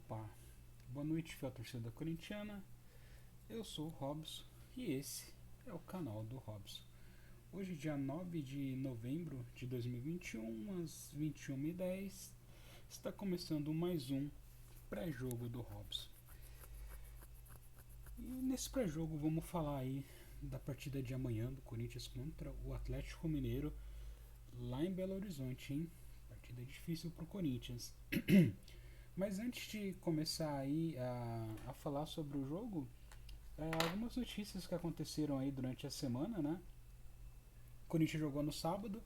Opa, boa noite, fiel torcida corintiana. Eu sou o Robson e esse é o canal do Robson. Hoje, dia 9 de novembro de 2021, às 21h10, está começando mais um pré-jogo do Robson. E nesse pré-jogo vamos falar aí da partida de amanhã do Corinthians contra o Atlético Mineiro lá em Belo Horizonte, hein? Partida difícil pro Corinthians. Mas antes de começar aí a falar sobre o jogo, algumas notícias que aconteceram aí durante a semana, né? O Corinthians jogou no sábado,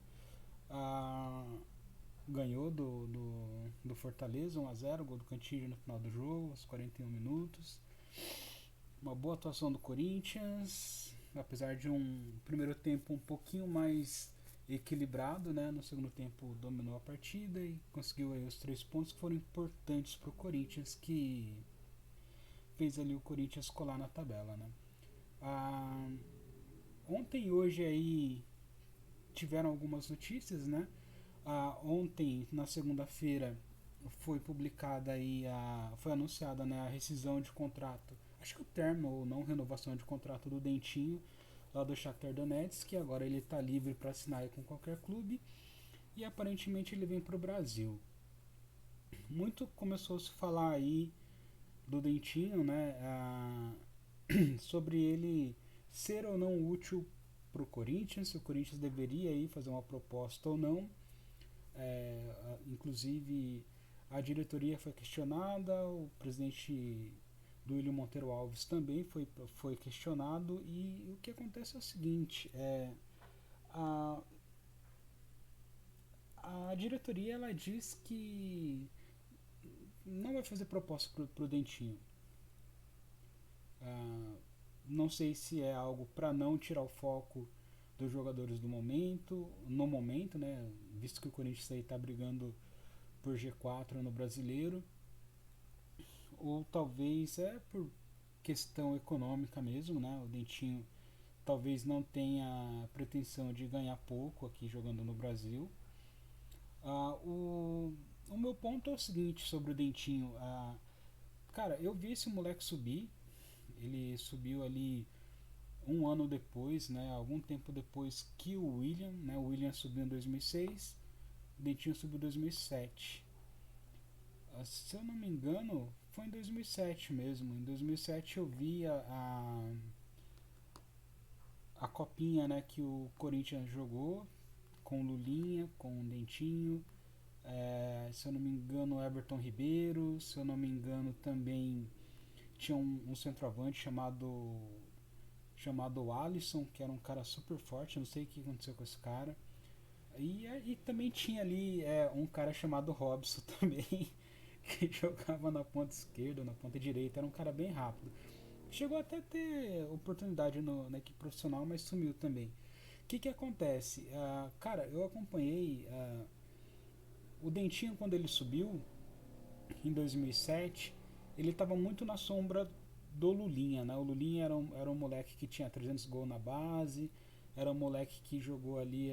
ganhou do Fortaleza 1-0, gol do Cantillo no final do jogo, aos 41 minutos. Uma boa atuação do Corinthians, apesar de um primeiro tempo um pouquinho mais equilibrado, né? No segundo tempo dominou a partida e conseguiu aí os 3 pontos que foram importantes para o Corinthians, que fez ali o Corinthians colar na tabela, né? Ah, Ontem e hoje aí tiveram algumas notícias, né? Ontem, na segunda-feira, foi publicada aí foi anunciada, né, a rescisão de contrato, acho que o termo ou não renovação de contrato do Dentinho lá do Shakhtar Donetsk, que agora ele está livre para assinar com qualquer clube e aparentemente ele vem para o Brasil. Muito começou a se falar aí do Dentinho, né, sobre ele ser ou não útil para o Corinthians, se o Corinthians deveria aí fazer uma proposta ou não. Inclusive a diretoria foi questionada, o presidente do William Monteiro Alves também foi questionado, e o que acontece é o seguinte, a, a diretoria ela diz que não vai fazer proposta para o Dentinho. Ah, não sei se é algo para não tirar o foco dos jogadores do momento, no momento, né? Visto que o Corinthians está brigando por G4 no Brasileiro, ou talvez é por questão econômica mesmo, né? O Dentinho talvez não tenha pretensão de ganhar pouco aqui jogando no Brasil. O meu ponto é o seguinte sobre o Dentinho. Cara, eu vi esse moleque subir. Ele subiu ali um ano depois, né? Algum tempo depois que o William, né? O William subiu em 2006, o Dentinho subiu em 2007. Se eu não me engano, foi em 2007 mesmo. Em 2007 eu vi a copinha, né, que o Corinthians jogou com o Lulinha, com o Dentinho, se eu não me engano, o Everton Ribeiro, se eu não me engano, também tinha um centroavante chamado Alisson, que era um cara super forte, não sei o que aconteceu com esse cara. E também tinha ali um cara chamado Robson também, que jogava na ponta esquerda, na ponta direita, era um cara bem rápido. Chegou até a ter oportunidade na equipe profissional, mas sumiu também. O que acontece? Cara, eu acompanhei o Dentinho quando ele subiu, em 2007, ele estava muito na sombra do Lulinha, né? O Lulinha era um moleque que tinha 300 gols na base, era um moleque que jogou ali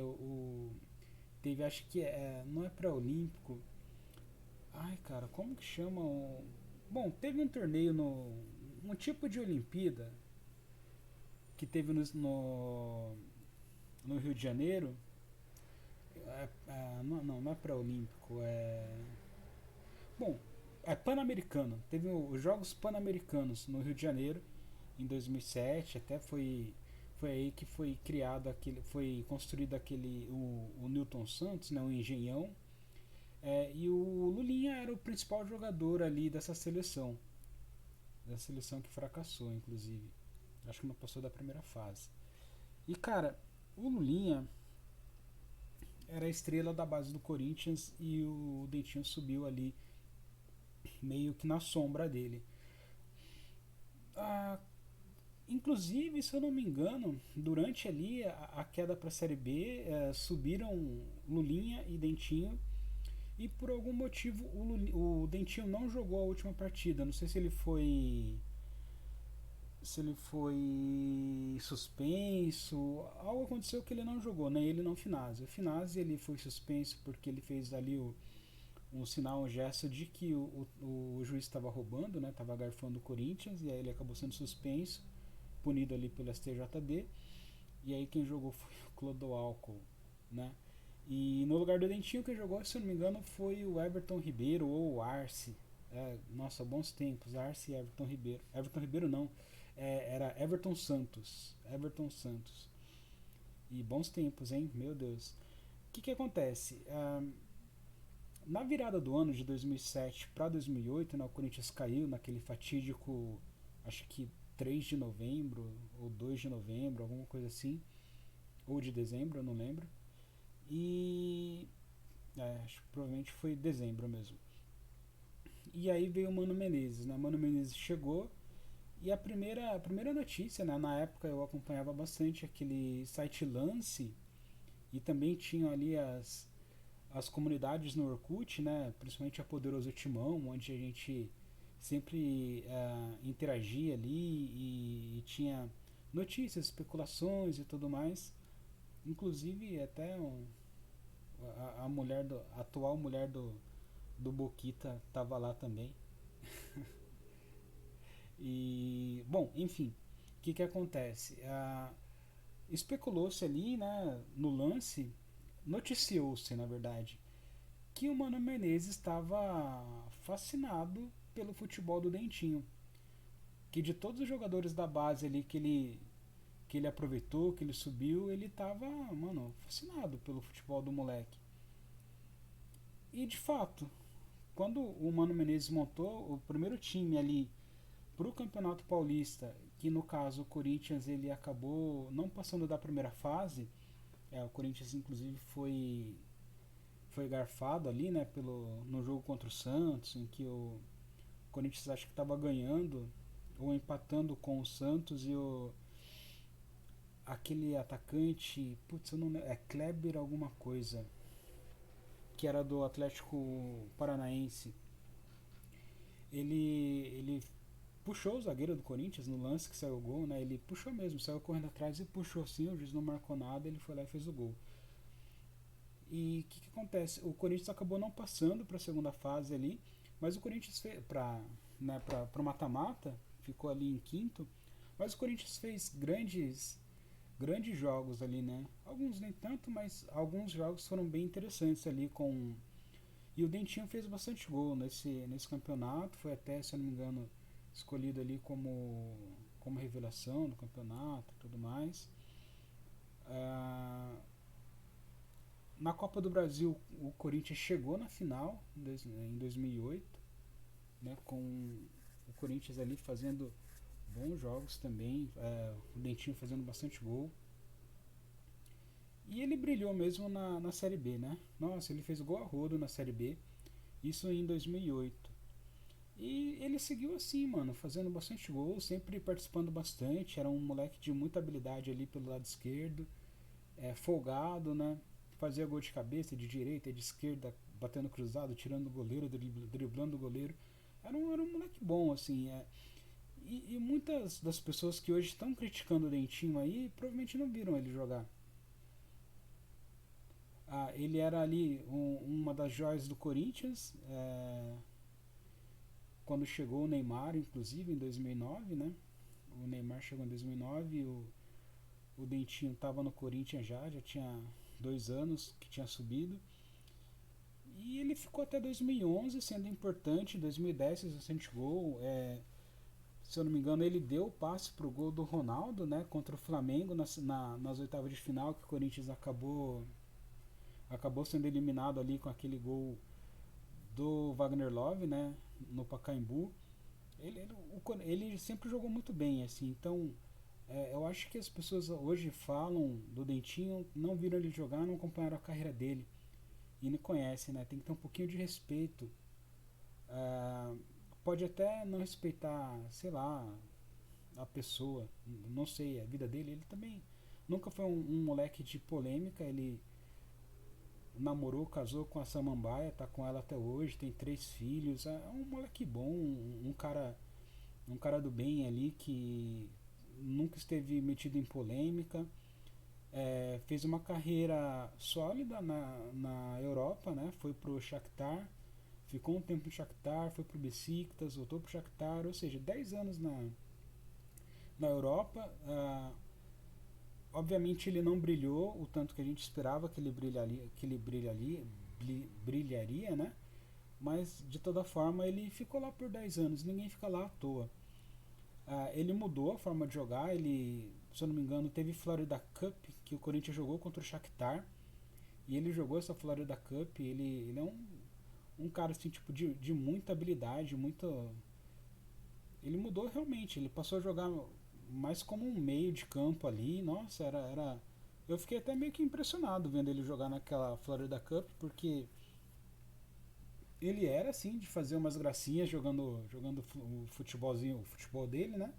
teve, acho que não é pré-olímpico. Ai, cara, como que chama o... Bom, teve um torneio um tipo de Olimpíada que teve no Rio de Janeiro. Não é pré-olímpico, bom, é pan-americano. Teve os Jogos Pan-Americanos no Rio de Janeiro em 2007, até foi aí que foi criado foi construído o Newton Santos, né, o Engenhão. E o Lulinha era o principal jogador ali da seleção que fracassou, inclusive. Acho que não passou da primeira fase. E cara, o Lulinha era a estrela da base do Corinthians e o Dentinho subiu ali meio que na sombra dele. Ah, Inclusive, se eu não me engano, durante ali a queda para a Série B, subiram Lulinha e Dentinho, e por algum motivo o Dentinho não jogou a última partida. Não sei se ele foi suspenso, algo aconteceu que ele não jogou, né? Ele não Finazzi. O Finazzi ele foi suspenso porque ele fez ali um sinal, um gesto de que o juiz estava roubando, né? Estava garfando o Corinthians, e aí ele acabou sendo suspenso, punido ali pelo STJD, e aí quem jogou foi o Clodoalco, né? E no lugar do Dentinho quem jogou, se eu não me engano, foi o Everton Ribeiro ou o Arce. Nossa, bons tempos, Arce e Everton Ribeiro. Everton Ribeiro não, era Everton Santos. Everton Santos. E bons tempos, hein? Meu Deus. O que acontece? Na virada do ano de 2007 para 2008, né, o Corinthians caiu naquele fatídico, acho que 3 de novembro ou 2 de novembro, alguma coisa assim, ou de dezembro, eu não lembro. E acho que provavelmente foi dezembro mesmo. E aí veio o Mano Menezes, né? Mano Menezes chegou e a primeira notícia, né? Na época eu acompanhava bastante aquele site Lance e também tinham ali as comunidades no Orkut, né? Principalmente a Poderoso Timão, onde a gente sempre interagia ali e tinha notícias, especulações e tudo mais. Inclusive até a mulher a atual mulher do Boquita estava lá também. E, bom, enfim, o que acontece? Especulou-se ali, né, no lance, noticiou-se, na verdade, que o Mano Menezes estava fascinado pelo futebol do Dentinho. Que de todos os jogadores da base ali que ele aproveitou, que ele subiu, ele estava, mano, fascinado pelo futebol do moleque. E de fato, quando o Mano Menezes montou o primeiro time ali para o Campeonato Paulista, que no caso o Corinthians ele acabou não passando da primeira fase, o Corinthians inclusive foi garfado ali, né, no jogo contra o Santos, em que o Corinthians acho que estava ganhando ou empatando com o Santos e aquele atacante, putz, eu não lembro, Kleber alguma coisa, que era do Atlético Paranaense. Ele puxou o zagueiro do Corinthians no lance que saiu o gol, né? Ele puxou mesmo, saiu correndo atrás e puxou assim, o juiz não marcou nada, ele foi lá e fez o gol. E o que acontece? O Corinthians acabou não passando para a segunda fase ali, mas o Corinthians fez para o mata-mata, ficou ali em quinto, mas o Corinthians fez grandes jogos ali, né? Alguns nem tanto, mas alguns jogos foram bem interessantes ali com e o Dentinho fez bastante gol nesse campeonato, foi até, se eu não me engano, escolhido ali como revelação do campeonato e tudo mais. Ah, na Copa do Brasil, o Corinthians chegou na final em 2008, né, com o Corinthians ali fazendo bons jogos também, o Dentinho fazendo bastante gol. E ele brilhou mesmo na Série B, né? Nossa, ele fez gol a rodo na Série B, isso em 2008. E ele seguiu assim, mano, fazendo bastante gol, sempre participando bastante. Era um moleque de muita habilidade ali pelo lado esquerdo, folgado, né? Fazia gol de cabeça, de direita, de esquerda, batendo cruzado, tirando o goleiro, driblando o goleiro. Era um moleque bom, assim. E muitas das pessoas que hoje estão criticando o Dentinho aí provavelmente não viram ele jogar. Ele era ali uma das joias do Corinthians, quando chegou o Neymar, inclusive em 2009, né? O Neymar chegou em 2009 e o Dentinho estava no Corinthians já tinha 2 anos que tinha subido. E ele ficou até 2011 sendo importante, em 2010 fez bastante gol. Se eu não me engano, ele deu o passe para o gol do Ronaldo, né, contra o Flamengo nas oitavas de final, que o Corinthians acabou sendo eliminado ali com aquele gol do Wagner Love, né, no Pacaembu. Ele sempre jogou muito bem, assim, então eu acho que as pessoas hoje falam do Dentinho, não viram ele jogar, não acompanharam a carreira dele e não conhecem, né? Tem que ter um pouquinho de respeito. Ah, pode até não respeitar, sei lá, a pessoa, não sei, a vida dele. Ele também nunca foi um moleque de polêmica. Ele namorou, casou com a Samambaia, tá com ela até hoje, tem 3 filhos. É um moleque bom, um cara do bem ali que nunca esteve metido em polêmica. Fez uma carreira sólida na Europa, né? Foi pro Shakhtar, ficou um tempo no Shakhtar, foi pro Besiktas, voltou pro Shakhtar, ou seja, 10 anos na Europa. Obviamente ele não brilhou o tanto que a gente esperava que ele brilharia, né? Mas de toda forma ele ficou lá por 10 anos, ninguém fica lá à toa. Ele mudou a forma de jogar, ele, se eu não me engano, teve Florida Cup, que o Corinthians jogou contra o Shakhtar, e ele jogou essa Florida Cup, ele é um cara assim, tipo, de muita habilidade, muita. Ele mudou realmente, ele passou a jogar mais como um meio de campo ali, nossa, era. Eu fiquei até meio que impressionado vendo ele jogar naquela Florida Cup, porque ele era assim de fazer umas gracinhas jogando o futebolzinho, o futebol dele, né?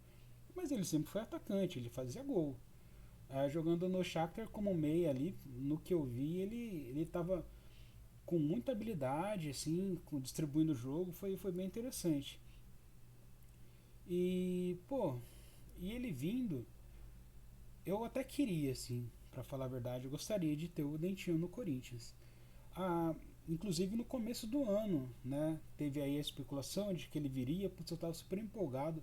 Mas ele sempre foi atacante, ele fazia gol. Jogando no Shakhtar como meia ali, no que eu vi, ele tava com muita habilidade, assim, distribuindo o jogo, foi bem interessante. E, pô, e ele vindo, eu até queria, assim, para falar a verdade, eu gostaria de ter o Dentinho no Corinthians. Ah, inclusive no começo do ano, né? Teve aí a especulação de que ele viria, putz, eu estava super empolgado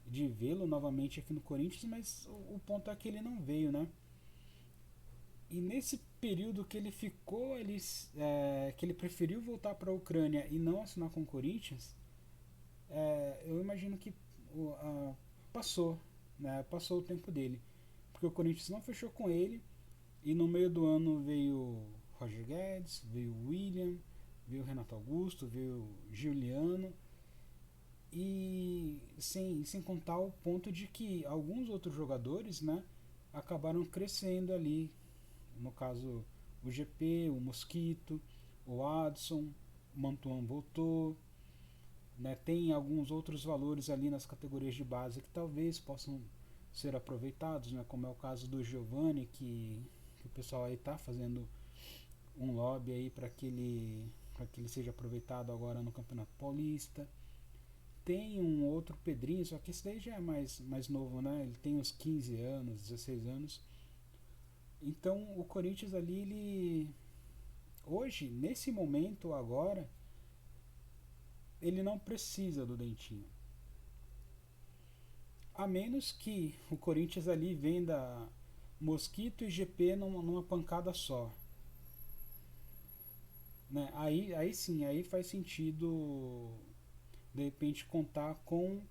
de vê-lo novamente aqui no Corinthians, mas o ponto é que ele não veio, né? E nesse período que ele ficou, que ele preferiu voltar para a Ucrânia e não assinar com o Corinthians, eu imagino que passou, né? Passou o tempo dele, porque o Corinthians não fechou com ele e no meio do ano veio Roger Guedes, veio William, veio Renato Augusto, veio Giuliano e sem contar o ponto de que alguns outros jogadores, né, acabaram crescendo ali, no caso o GP, o Mosquito, o Adson, o Mantuan voltou, né, tem alguns outros valores ali nas categorias de base que talvez possam ser aproveitados, né, como é o caso do Giovani, que o pessoal aí está fazendo um lobby aí para que ele seja aproveitado agora no Campeonato Paulista. Tem um outro Pedrinho, só que esse daí já é mais novo, né? Ele tem uns 15 anos, 16 anos. Então o Corinthians ali, ele hoje, nesse momento agora, ele não precisa do Dentinho. A menos que o Corinthians ali venda Mosquito e GP numa pancada só. Né? Aí sim, aí faz sentido de repente contar com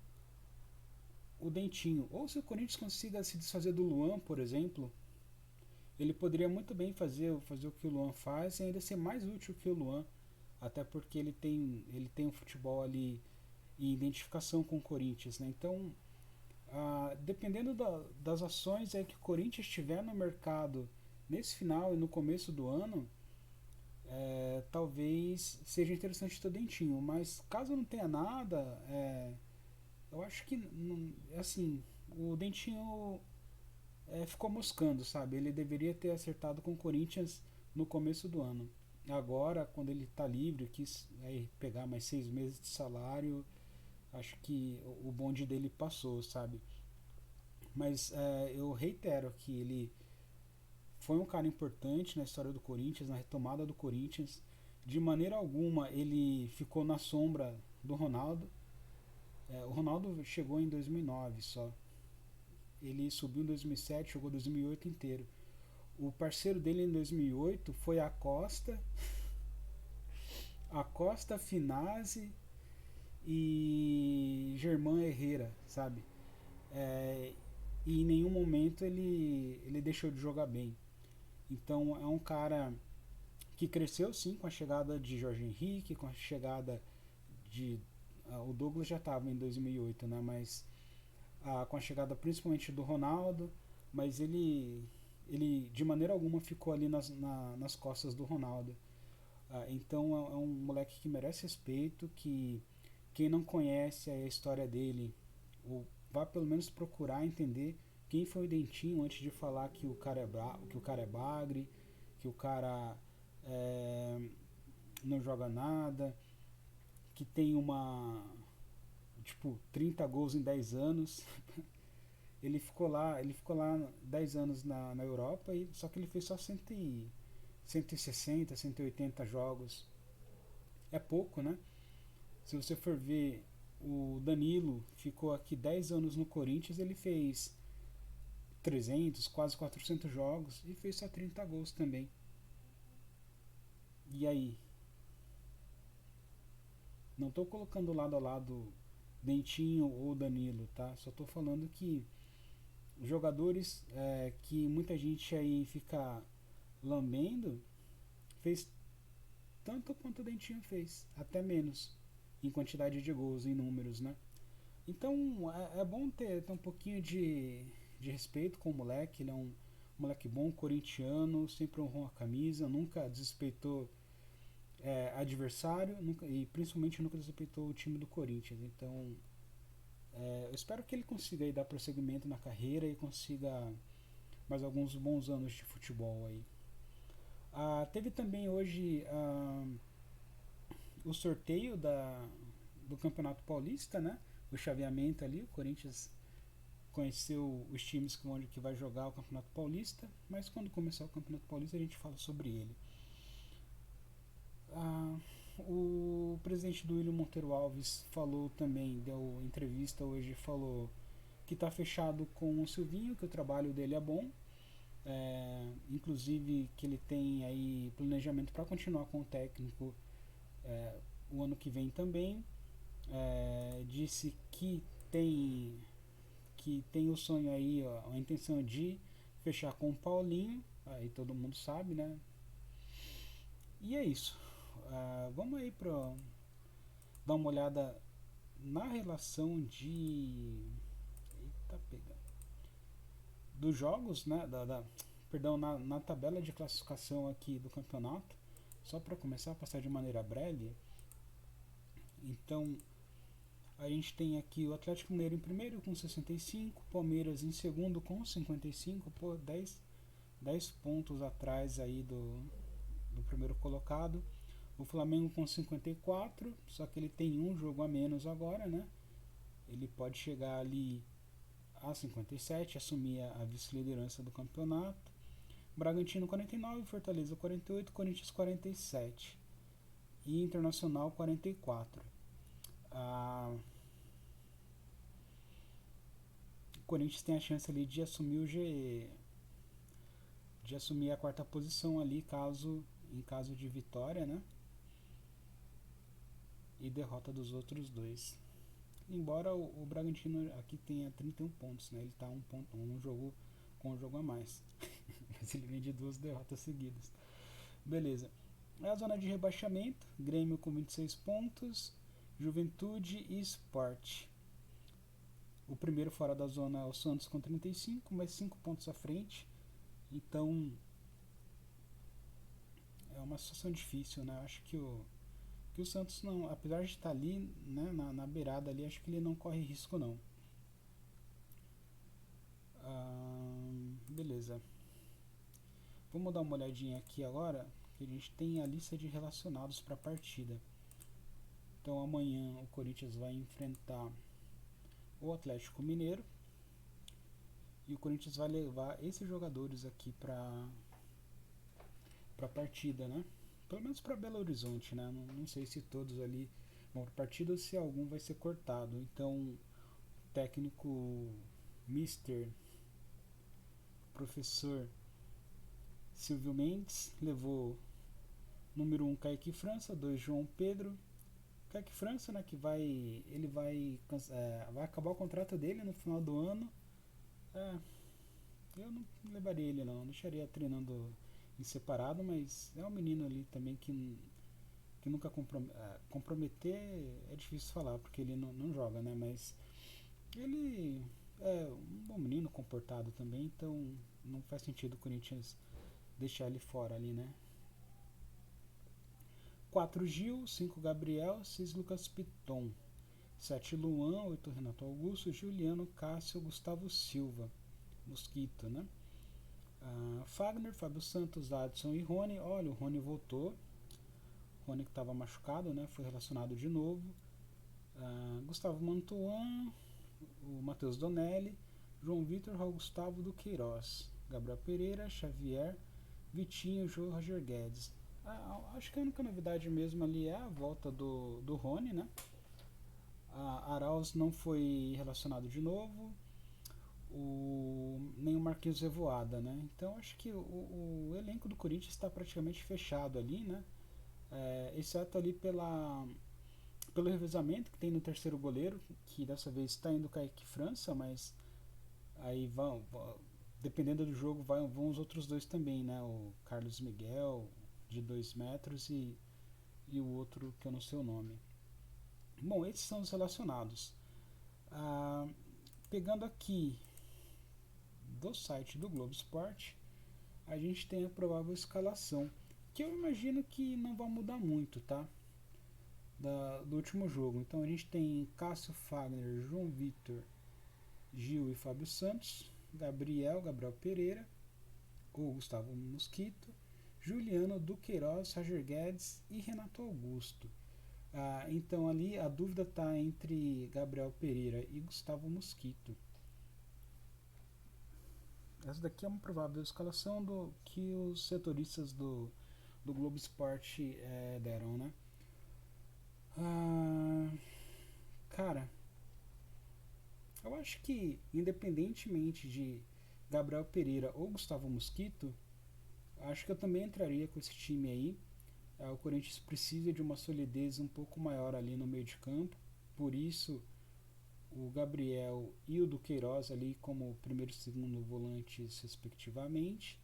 o Dentinho. Ou se o Corinthians consiga se desfazer do Luan, por exemplo, ele poderia muito bem fazer o que o Luan faz e ainda ser mais útil que o Luan. Até porque ele tem um futebol ali em identificação com o Corinthians. Né? Então, dependendo das ações que o Corinthians tiver no mercado nesse final e no começo do ano, talvez seja interessante ter o Dentinho. Mas caso não tenha nada, eu acho que assim, o Dentinho ficou moscando, sabe? Ele deveria ter acertado com o Corinthians no começo do ano. Agora, quando ele está livre, quis pegar mais 6 meses de salário, acho que o bonde dele passou, sabe? Mas eu reitero que ele foi um cara importante na história do Corinthians, na retomada do Corinthians. De maneira alguma ele ficou na sombra do Ronaldo. O Ronaldo chegou em 2009 só. Ele subiu em 2007, jogou 2008 inteiro. O parceiro dele em 2008 foi a Costa Finazzi e Germán Herrera, sabe? E em nenhum momento ele deixou de jogar bem. Então é um cara que cresceu sim com a chegada de Jorge Henrique, com a chegada de. O Douglas já estava em 2008, né? Mas com a chegada principalmente do Ronaldo, mas ele de maneira alguma ficou ali nas costas do Ronaldo. Então é um moleque que merece respeito, que quem não conhece a história dele, ou vá pelo menos procurar entender quem foi o Dentinho antes de falar que o cara é bagre, que o cara não joga nada, que tem tipo 30 gols em 10 anos. Ele ficou lá 10 anos na Europa, só que ele fez só 160, 180 jogos. é pouco, né? Se você for ver, o Danilo ficou aqui 10 anos no Corinthians, ele fez 300, quase 400 jogos e fez só 30 gols também. E aí? Não estou colocando lado a lado Dentinho ou Danilo, tá? Só estou falando que jogadores que muita gente aí fica lambendo fez tanto quanto o Dentinho fez, até menos em quantidade de gols, em números, né? Então é bom ter um pouquinho de respeito com o moleque. Ele é um moleque bom, corintiano, sempre honrou a camisa, nunca desrespeitou adversário e principalmente nunca desrespeitou o time do Corinthians. Então eu espero que ele consiga aí dar prosseguimento na carreira e consiga mais alguns bons anos de futebol aí. Teve também hoje o sorteio do Campeonato Paulista, né? O chaveamento ali, o Corinthians conheceu os times que vai jogar o Campeonato Paulista, mas quando começar o Campeonato Paulista a gente fala sobre ele. O presidente do William Monteiro Alves falou também, deu entrevista hoje, falou que está fechado com o Silvinho, que o trabalho dele é bom, inclusive que ele tem aí planejamento para continuar com o técnico o ano que vem também. Disse que tem o sonho aí, ó, a intenção de fechar com o Paulinho, aí todo mundo sabe, né? E é isso. Vamos aí para dar uma olhada na relação de. Eita, pega. Dos jogos, né? Perdão, na tabela de classificação aqui do campeonato. Só para começar a passar de maneira breve. Então, a gente tem aqui o Atlético Mineiro em primeiro com 65, Palmeiras em segundo com 55, pô, 10 pontos atrás aí do primeiro colocado. O Flamengo com 54, só que ele tem um jogo a menos agora, né? Ele pode chegar ali a 57, assumir a vice-liderança do campeonato. Bragantino 49, Fortaleza 48, Corinthians 47 e Internacional 44. O Corinthians tem a chance ali de assumir de assumir a quarta posição ali em caso de vitória, né? E derrota dos outros dois. Embora o Bragantino aqui tenha 31 pontos, né? Ele está um jogo com um jogo a mais. Mas ele vem de 2 derrotas seguidas. Beleza. É a zona de rebaixamento, Grêmio com 26 pontos, Juventude e Sport. O primeiro fora da zona é o Santos com 35, mais 5 pontos à frente. Então é uma situação difícil, né? Eu acho que o Santos não, apesar de estar ali, né, na beirada ali, acho que ele não corre risco não. Beleza. Vamos dar uma olhadinha aqui agora, que a gente tem a lista de relacionados para a partida. Então amanhã o Corinthians vai enfrentar o Atlético Mineiro e o Corinthians vai levar esses jogadores aqui para a partida, né? Pelo menos para Belo Horizonte, né? Não sei se todos ali vão para a partida ou se algum vai ser cortado. Então, o técnico Mister Professor Silvio Mendes levou número 1 Kaique França, 2 João Pedro. Kaique França, né, que vai acabar o contrato dele no final do ano. Eu não levaria ele não, deixaria treinando em separado, mas é um menino ali também que nunca comprometer é difícil falar, porque ele não joga, né? Mas ele é um bom menino, comportado também, então não faz sentido o Corinthians deixar ele fora ali, né? 4 Gil, 5 Gabriel, 6 Lucas Piton, 7 Luan, 8 Renato Augusto, Juliano, Cássio, Gustavo Silva, Mosquito, né? Fagner, Fábio Santos, Adson e Rony. Olha, o Rony voltou. Rony que estava machucado, né? Foi relacionado de novo. Gustavo Mantuan, o Matheus Donelli, João Vitor, Raul Gustavo do Queiroz, Gabriel Pereira, Xavier, Vitinho, Roger Guedes. Acho que a única novidade mesmo ali é a volta do Rony, né? A Arauz não foi relacionado de novo, nem o Marquinhos Revoada, né? Então acho que o elenco do Corinthians está praticamente fechado ali, né? Exceto ali pelo revezamento que tem no terceiro goleiro, que dessa vez está indo o Kaique França, mas aí dependendo do jogo, vão os outros dois também, né? O Carlos Miguel, de 2 metros, e o outro que eu não sei o nome. Bom, esses são os relacionados. Ah, pegando aqui do site do Globo Esporte, a gente tem a provável escalação, que eu imagino que não vai mudar muito, tá? Do último jogo. Então a gente tem Cássio Fagner, João Vitor, Gil e Fábio Santos, Gabriel Pereira, ou Gustavo Mosquito, Juliano, Duqueiroz, Roger Guedes e Renato Augusto. Então ali a dúvida está entre Gabriel Pereira e Gustavo Mosquito. Essa daqui é uma provável escalação do que os setoristas do Globo Esporte deram, né? Cara, eu acho que independentemente de Gabriel Pereira ou Gustavo Mosquito, acho que eu também entraria com esse time aí. O Corinthians precisa de uma solidez um pouco maior ali no meio de campo, por isso o Gabriel e o Duqueiroz ali como primeiro e segundo volantes respectivamente,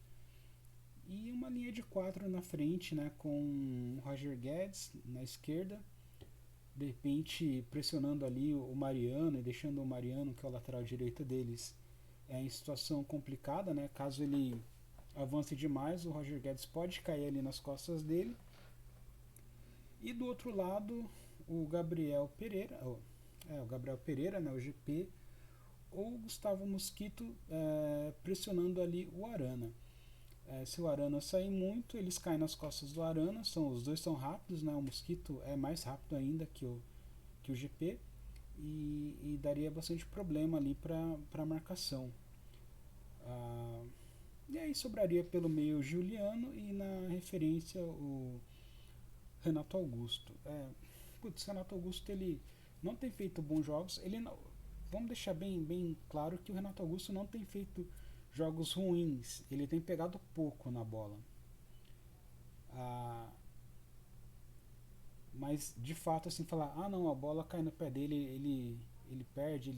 e uma linha de 4 na frente, né, com o Roger Guedes na esquerda, de repente pressionando ali o Mariano e deixando o Mariano, que é o lateral direito deles, em situação complicada, né, caso ele avance demais, o Roger Guedes pode cair ali nas costas dele. E do outro lado, o Gabriel Pereira, o Gabriel Pereira, né, o GP, ou o Gustavo Mosquito pressionando ali o Arana. Se o Arana sair muito, eles caem nas costas do Arana. Os dois são rápidos, né? O Mosquito é mais rápido ainda que o GP e daria bastante problema ali para a marcação. E aí sobraria pelo meio o Juliano e na referência o Renato Augusto. Renato Augusto ele não tem feito bons jogos. Ele não, vamos deixar bem claro que o Renato Augusto não tem feito jogos ruins. Ele tem pegado pouco na bola. Mas de fato assim falar, não, a bola cai no pé dele, ele perde,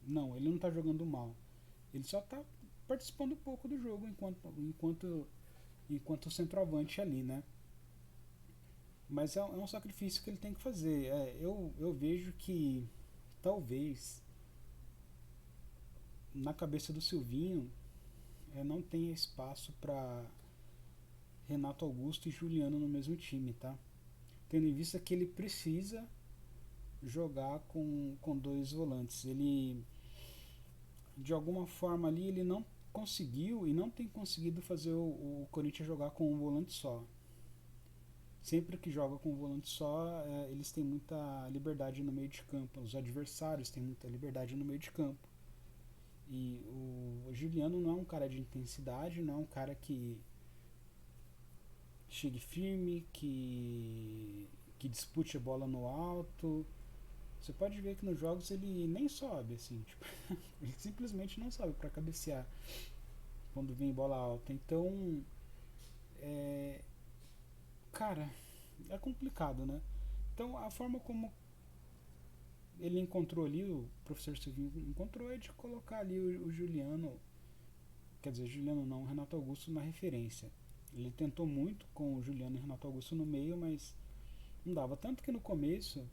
não, ele não está jogando mal. Ele só está participando um pouco do jogo enquanto centroavante ali, né? Mas é um sacrifício que ele tem que fazer. Eu vejo que talvez na cabeça do Silvinho não tenha espaço para Renato Augusto e Juliano no mesmo time, tá? Tendo em vista que ele precisa jogar com dois volantes. Ele, de alguma forma ali, ele não conseguiu e não tem conseguido fazer o Corinthians jogar com um volante só. Sempre que joga com um volante só, eles têm muita liberdade no meio de campo. Os adversários têm muita liberdade no meio de campo. E o Juliano não é um cara de intensidade, não é um cara que chegue firme, que dispute a bola no alto. Você pode ver que nos jogos ele nem sobe, assim, tipo, ele simplesmente não sobe para cabecear quando vem bola alta. Então, cara, é complicado, né? Então, a forma como ele encontrou ali, o professor Silvinho encontrou, é de colocar ali o Juliano, quer dizer, Juliano não, o Renato Augusto na referência. Ele tentou muito com o Juliano e o Renato Augusto no meio, mas não dava. Tanto que no começo,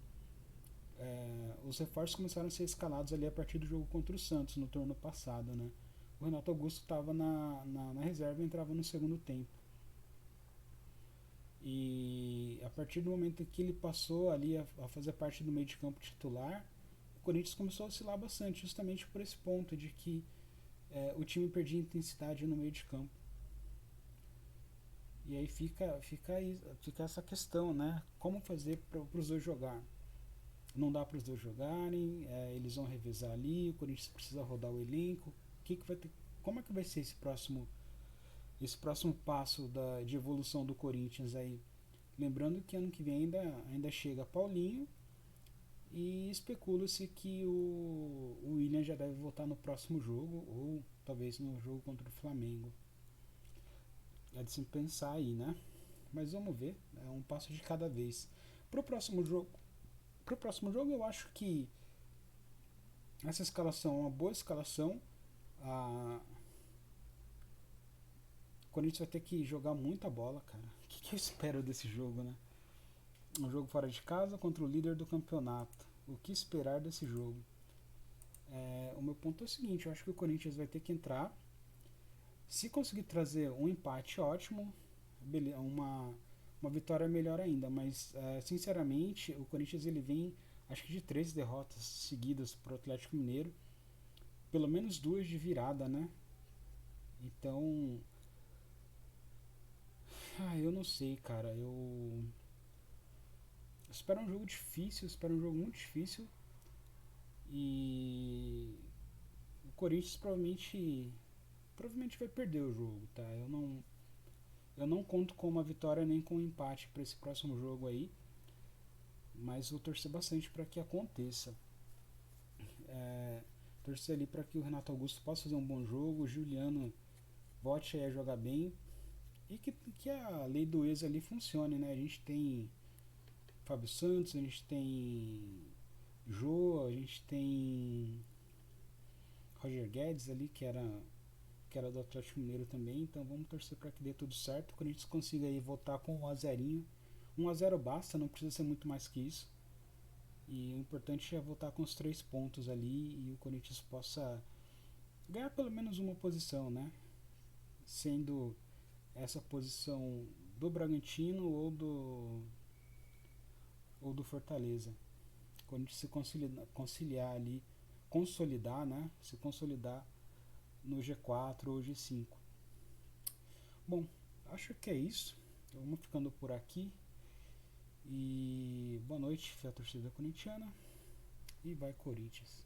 os reforços começaram a ser escalados ali a partir do jogo contra o Santos, no turno passado, né? O Renato Augusto estava na reserva e entrava no segundo tempo. E a partir do momento que ele passou ali a fazer parte do meio de campo titular, o Corinthians começou a oscilar bastante, justamente por esse ponto de que o time perdia intensidade no meio de campo. E aí fica essa questão, né? Como fazer para os dois jogar? Não dá para os dois jogarem, eles vão revezar ali, o Corinthians precisa rodar o elenco. Como é que vai ser esse próximo esse próximo passo de evolução do Corinthians aí. Lembrando que ano que vem ainda chega Paulinho e especula-se que o William já deve voltar no próximo jogo ou talvez no jogo contra o Flamengo. É de se pensar aí, né? Mas vamos ver, é um passo de cada vez. Pro próximo jogo eu acho que essa escalação é uma boa escalação. O Corinthians vai ter que jogar muita bola, cara. O que eu espero desse jogo, né? Um jogo fora de casa contra o líder do campeonato. O que esperar desse jogo? O meu ponto é o seguinte, eu acho que o Corinthians vai ter que entrar. Se conseguir trazer um empate, ótimo. Uma vitória melhor ainda. Mas, sinceramente, o Corinthians ele vem, acho que de 3 derrotas seguidas para o Atlético Mineiro. Pelo menos 2 de virada, né? Então, eu não sei, cara. Eu espero um jogo difícil, espero um jogo muito difícil. E o Corinthians provavelmente vai perder o jogo, tá? Eu não conto com uma vitória nem com um empate para esse próximo jogo aí, mas vou torcer bastante para que aconteça. Torcer ali para que o Renato Augusto possa fazer um bom jogo, o Juliano volte a jogar bem e que a lei do ex ali funcione, né? A gente tem Fábio Santos, a gente tem Jô, a gente tem Roger Guedes ali, que era do Atlético Mineiro também, então vamos torcer para que dê tudo certo, que o Corinthians consiga aí voltar com 1-0. 1-0 basta, não precisa ser muito mais que isso. E o importante é voltar com os 3 pontos ali e o Corinthians possa ganhar pelo menos uma posição, né? Sendo essa posição do Bragantino ou do Fortaleza. Quando a gente se conciliar ali, consolidar, né? Se consolidar no G4 ou G5. Bom, acho que é isso. Vamos ficando por aqui. E boa noite, a torcida corintiana. E vai Corinthians.